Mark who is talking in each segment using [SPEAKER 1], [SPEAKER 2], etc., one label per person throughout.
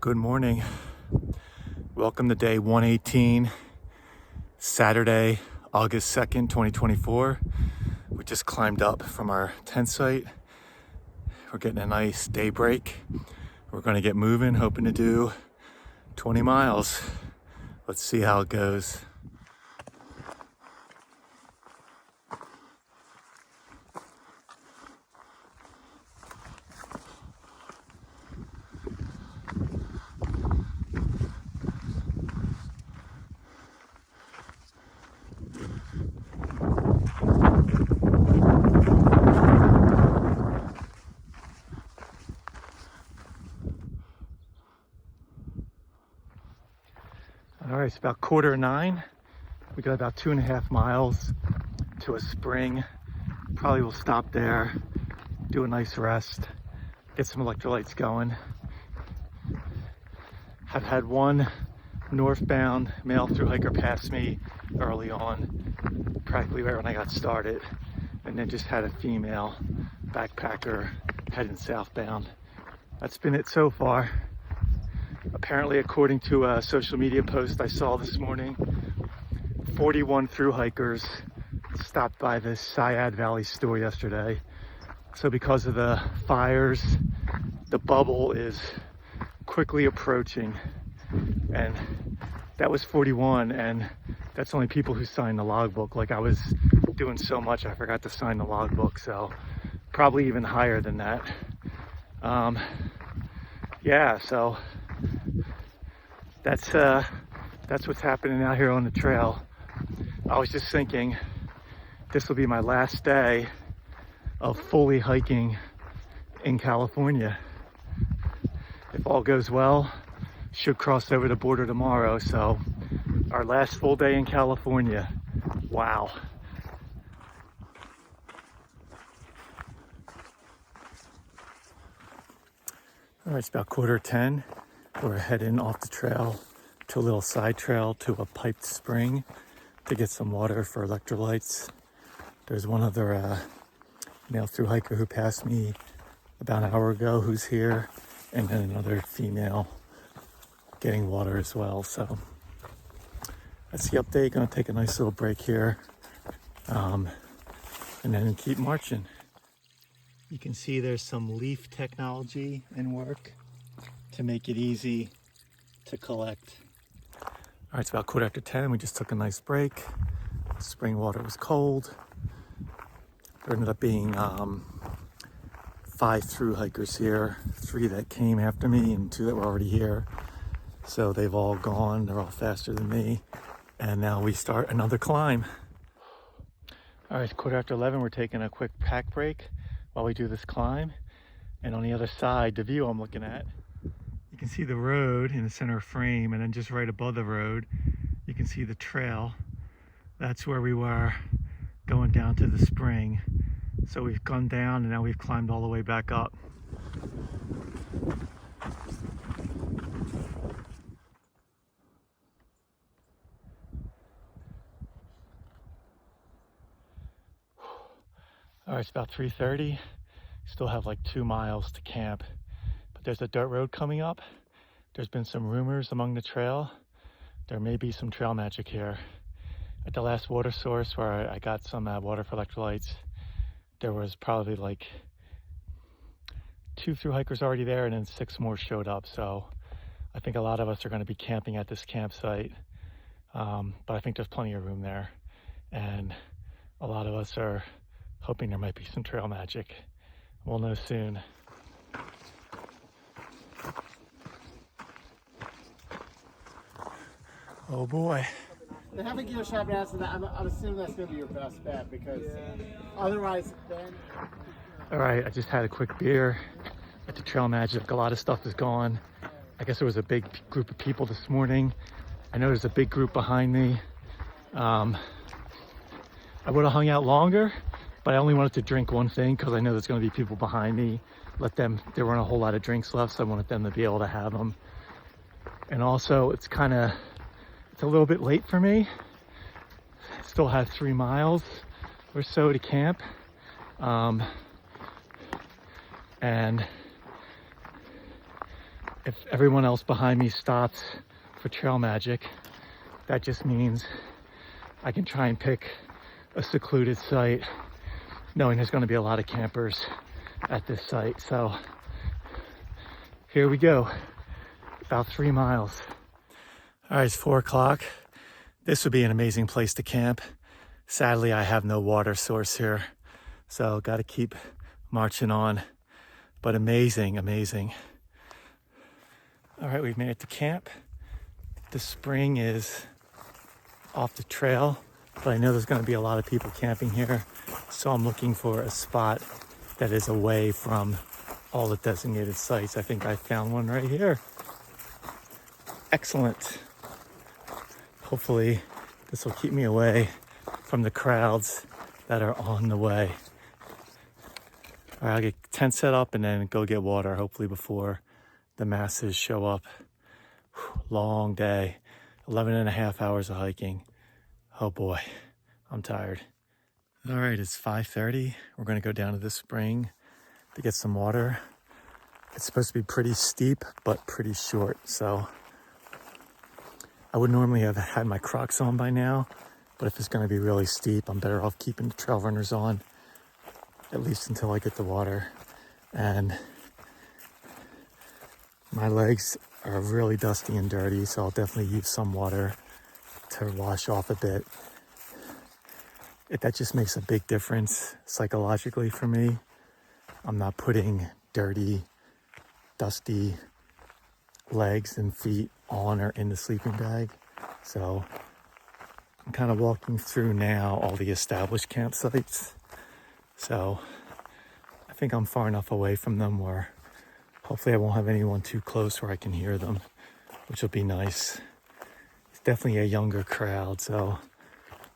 [SPEAKER 1] Good morning. Welcome to day 118, Saturday, August 2nd, 2024. We just climbed up from our tent site. We're getting a nice day break. We're going to get moving, hoping to do 20 miles. Let's see how it goes. All right, it's about 8:45. We got about 2.5 miles to a spring. Probably will stop there, do a nice rest, get some electrolytes going. I've had one northbound male through hiker pass me early on, practically right when I got started, and then just had a female backpacker heading southbound. That's been it so far. Apparently, according to a social media post I saw this morning, 41 through hikers stopped by this Syad Valley store yesterday. So because of the fires, the bubble is quickly approaching, and that was 41, and that's only people who signed the logbook. Like, I was doing so much I forgot to sign the logbook, so probably even higher than that. Yeah, so that's what's happening out here on the trail. I was just thinking this will be my last day of fully hiking in California. If all goes well, should cross over the border tomorrow. So our last full day in California. Wow. All right, it's about 9:45. We're heading off the trail to a little side trail to a piped spring to get some water for electrolytes. There's one other male through hiker who passed me about an hour ago who's here, and then another female getting water as well. So that's the update. Gonna take a nice little break here, and then keep marching. You can see there's some leaf technology in work to make it easy to collect. All right, it's about 10:15. We just took a nice break. Spring water was cold. There ended up being 5 through hikers here, 3 that came after me and 2 that were already here. So they've all gone, they're all faster than me. And now we start another climb. All right, it's 11:15. We're taking a quick pack break while we do this climb. And on the other side, the view I'm looking at, you can see the road in the center frame, and then just right above the road, you can see the trail. That's where we were going down to the spring. So we've gone down and now we've climbed all the way back up. All right, it's about 3:30. Still have like 2 miles to camp. There's a dirt road coming up. There's been some rumors among the trail. There may be some trail magic here. At the last water source where I got some water for electrolytes, there was probably like 2 through hikers already there, and then 6 more showed up. So I think a lot of us are going to be camping at this campsite. But I think there's plenty of room there. And a lot of us are hoping there might be some trail magic. We'll know soon. Oh boy.
[SPEAKER 2] They haven't given a shot answer that. I'm assuming that's going to be your best bet, because otherwise then...
[SPEAKER 1] All right, I just had a quick beer at the Trail Magic. A lot of stuff is gone. I guess there was a big group of people this morning. I know there's a big group behind me. I would have hung out longer, but I only wanted to drink one thing because I know there's going to be people behind me. There weren't a whole lot of drinks left, so I wanted them to be able to have them. And also, it's a little bit late for me. Still have 3 miles or so to camp. And if everyone else behind me stops for trail magic, that just means I can try and pick a secluded site, knowing there's going to be a lot of campers at this site. So here we go, about 3 miles. All right, it's 4 o'clock. This would be an amazing place to camp. Sadly, I have no water source here, so got to keep marching on. But amazing, amazing. All right, we've made it to camp. The spring is off the trail, but I know there's going to be a lot of people camping here, so I'm looking for a spot that is away from all the designated sites. I think I found one right here. Excellent. Hopefully this will keep me away from the crowds that are on the way. All right, I'll get tent set up and then go get water, hopefully before the masses show up. Long day, 11 and a half hours of hiking. Oh boy, I'm tired. All right, it's 5:30. We're gonna go down to this spring to get some water. It's supposed to be pretty steep, but pretty short. So I would normally have had my Crocs on by now, but if it's gonna be really steep, I'm better off keeping the trail runners on, at least until I get the water. And my legs are really dusty and dirty, so I'll definitely use some water to wash off a bit. That just makes a big difference psychologically for me. I'm not putting dirty, dusty legs and feet on or in the sleeping bag. So I'm kind of walking through now all the established campsites. So I think I'm far enough away from them where hopefully I won't have anyone too close where I can hear them, which will be nice. It's definitely a younger crowd, so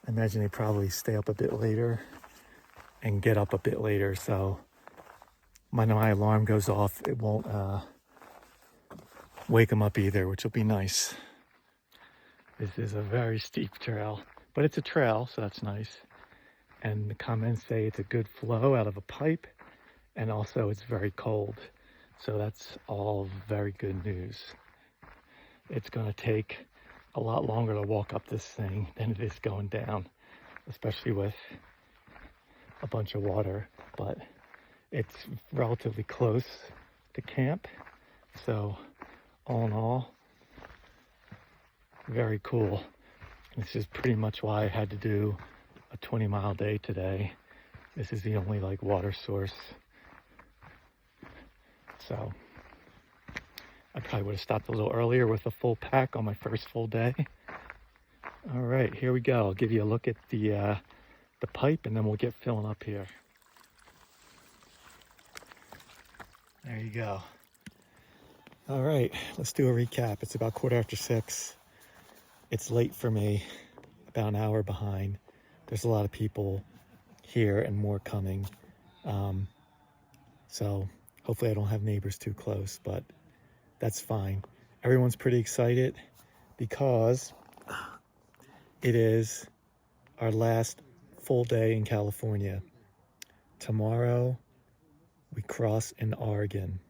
[SPEAKER 1] I imagine they probably stay up a bit later and get up a bit later. So when my alarm goes off, it won't wake them up either, which will be nice. This is a very steep trail, but it's a trail, so that's nice. And the comments say it's a good flow out of a pipe, and also it's very cold. So that's all very good news. It's gonna take a lot longer to walk up this thing than it is going down, especially with a bunch of water, but it's relatively close to camp. So all in all, very cool. This is pretty much why I had to do a 20-mile day today. This is the only water source. So I probably would have stopped a little earlier with a full pack on my first full day. All right, here we go. I'll give you a look at the pipe and then we'll get filling up here. There you go. All right, let's do a recap. It's about 6:15. It's late for me, about an hour behind. There's a lot of people here and more coming. So hopefully I don't have neighbors too close, but that's fine. Everyone's pretty excited because it is our last full day in California. Tomorrow we cross in Oregon.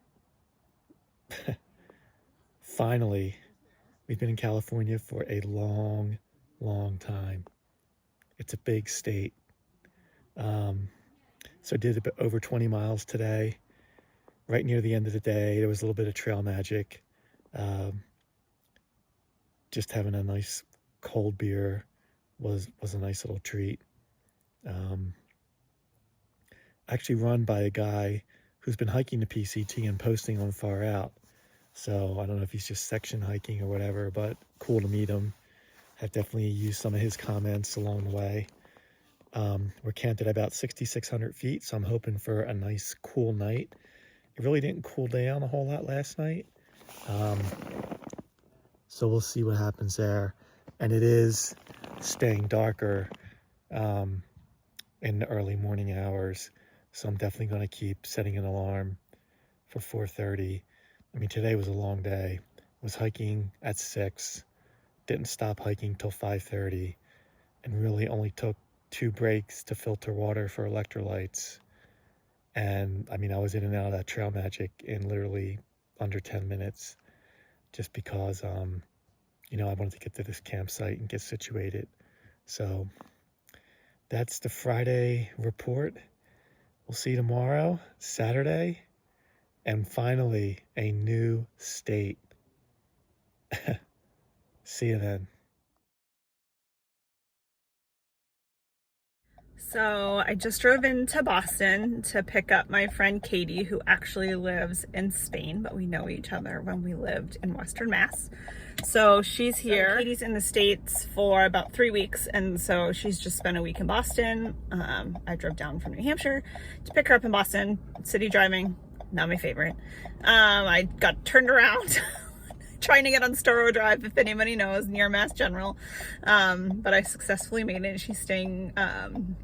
[SPEAKER 1] Finally, we've been in California for a long, long time. It's a big state. So I did over 20 miles today. Right near the end of the day, there was a little bit of trail magic. Just having a nice cold beer was a nice little treat. Actually run by a guy who's been hiking the PCT and posting on Far Out. So I don't know if he's just section hiking or whatever, but cool to meet him. Have definitely used some of his comments along the way. We're camped at about 6,600 feet, so I'm hoping for a nice cool night. It really didn't cool down a whole lot last night. So we'll see what happens there. And it is staying darker in the early morning hours. So I'm definitely going to keep setting an alarm for 4:30. I mean, today was a long day. Was hiking at 6, didn't stop hiking till 5:30, and really only took 2 breaks to filter water for electrolytes. And I mean, I was in and out of that trail magic in literally under 10 minutes. just because, you know, I wanted to get to this campsite and get situated. So that's the Friday report. We'll see you tomorrow, Saturday, and finally a new state. See you then.
[SPEAKER 3] So I just drove into Boston to pick up my friend Katie, who actually lives in Spain, but we know each other when we lived in Western Mass. So she's here. So Katie's in the States for about 3 weeks, and so she's just spent a week in Boston. I drove down from New Hampshire to pick her up in Boston. City driving, not my favorite. I got turned around trying to get on Storrow Drive, if anybody knows, near Mass General, but I successfully made it. She's staying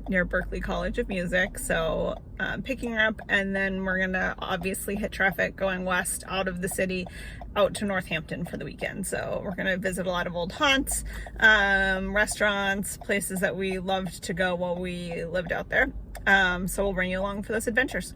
[SPEAKER 3] near Berklee College of Music, so picking her up, and then we're gonna obviously hit traffic going west out of the city out to Northampton for the weekend. So we're gonna visit a lot of old haunts, restaurants, places that we loved to go while we lived out there. So we'll bring you along for those adventures.